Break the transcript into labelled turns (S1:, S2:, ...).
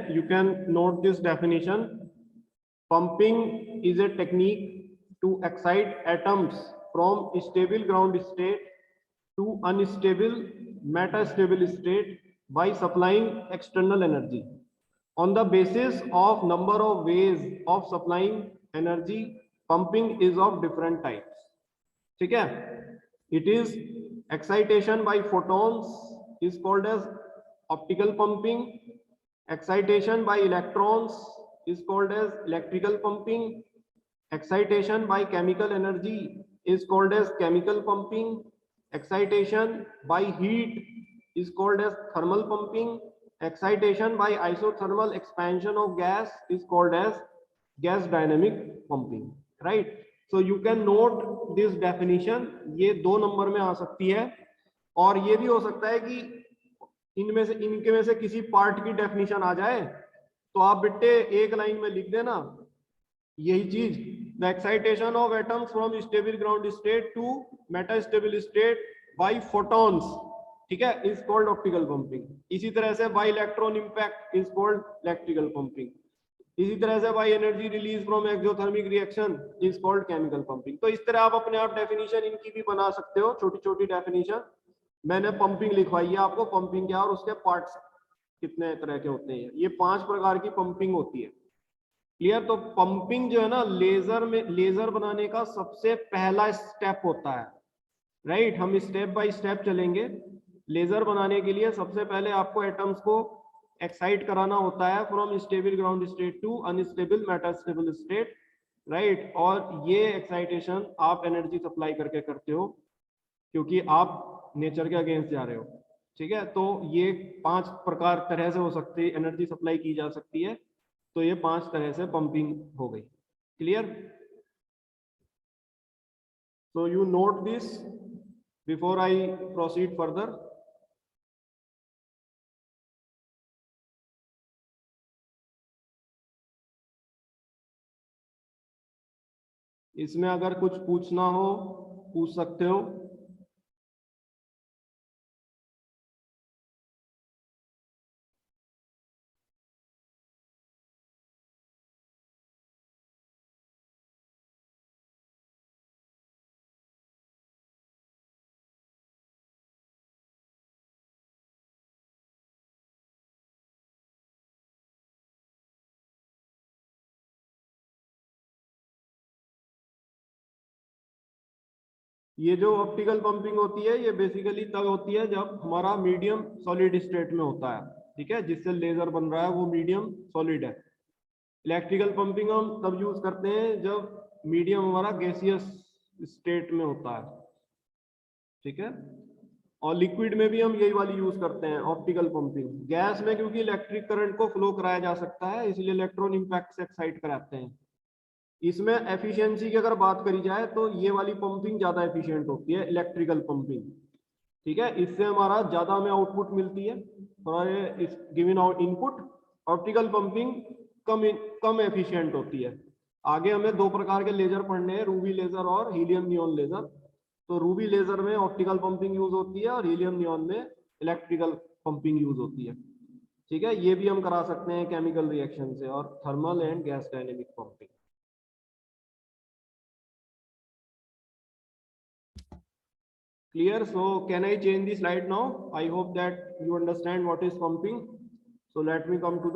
S1: you can note this definition. Pumping is a technique to excite atoms from stable ground state to unstable metastable state by supplying external energy on the basis of number of ways of supplying energy. Pumping is of different types. ठीक है? It is excitation by photons is called as optical pumping. Excitation by electrons is called as electrical pumping. Excitation by chemical energy is called as chemical pumping. Excitation by heat is called as thermal pumping. Excitation by isothermal expansion of gas is called as gas dynamic pumping. Right? So you can note this definition. ये 2 number में आ सकती है, और ये भी हो सकता है कि इनके में से किसी पार्ट की डेफिनेशन आ जाए तो आप बेटे एक लाइन में लिख देना यही चीज, the excitation of atoms from stable ground state to metastable state by photons, ठीक है, इज कॉल्ड ऑप्टिकल पंपिंग. इसी तरह से by electron impact is called electrical pumping. इसी तरह से by energy release from exothermic reaction is called chemical pumping. तो इस तरह आप अपने आप डेफिनेशन इनकी भी बना सकते हो, छोटी छोटी डेफिनेशन. मैंने पंपिंग लिखवाई है आपको, पंपिंग क्या और उसके पार्ट्स कितने तरह के होते हैं. ये 5 प्रकार की पंपिंग होती है. क्लियर? तो पंपिंग जो है ना, लेजर बनाने का सबसे पहला स्टेप होता है. राइट? हम स्टेप बाय स्टेप चलेंगे. लेजर बनाने के लिए सबसे पहले आपको एटम्स को एक्साइट कराना होता है from stable ground state to unstable metastable state. Right? और ये एक्साइटेशन आप एनर्जी सप्लाई करके करते हो, क्योंकि आप नेचर के अगेंस्ट जा रहे हो. ठीक है? तो ये 5 प्रकार तरह से हो सकती है, एनर्जी सप्लाई की जा सकती है. तो ये 5 तरह से पंपिंग हो गई. Clear? So you note this before I proceed further. इसमें अगर कुछ पूछना हो पूछ सकते हो. ये जो ऑप्टिकल पंपिंग होती है ये बेसिकली तब होती है जब हमारा मीडियम सॉलिड स्टेट में होता है. ठीक है? जिससे लेजर बन रहा है वो मीडियम सॉलिड है. इलेक्ट्रिकल पंपिंग हम तब यूज करते हैं जब मीडियम हमारा गैसियस स्टेट में होता है. ठीक है? और लिक्विड में भी हम यही वाली यूज करते हैं ऑप्टिकल पंपिंग. गैस में क्योंकि इलेक्ट्रिक करंट को फ्लो कराया जा सकता है इसलिए इलेक्ट्रॉन इंपैक्ट से एक्साइट कराते हैं. इसमें एफिशिएंसी की अगर बात करी जाए तो ये वाली पंपिंग ज्यादा एफिशिएंट होती है, इलेक्ट्रिकल पंपिंग. ठीक है? इससे हमारा ज्यादा हमें आउटपुट मिलती है for given out input. Optical pumping come efficient होती है. आगे हमें 2 प्रकार के लेजर पढ़ने हैं, रूबी लेजर और हीलियम नियॉन लेजर. तो रूबी लेजर में ऑप्टिकल पंपिंग यूज होती है और हीलियम नियॉन में इलेक्ट्रिकल पंपिंग यूज होती है. ठीक है? ये भी हम करा सकते हैं केमिकल रिएक्शन से. और thermal and gas dynamic pumping. Clear? So can I change the slide now? I hope that you understand what is pumping. So let me come to the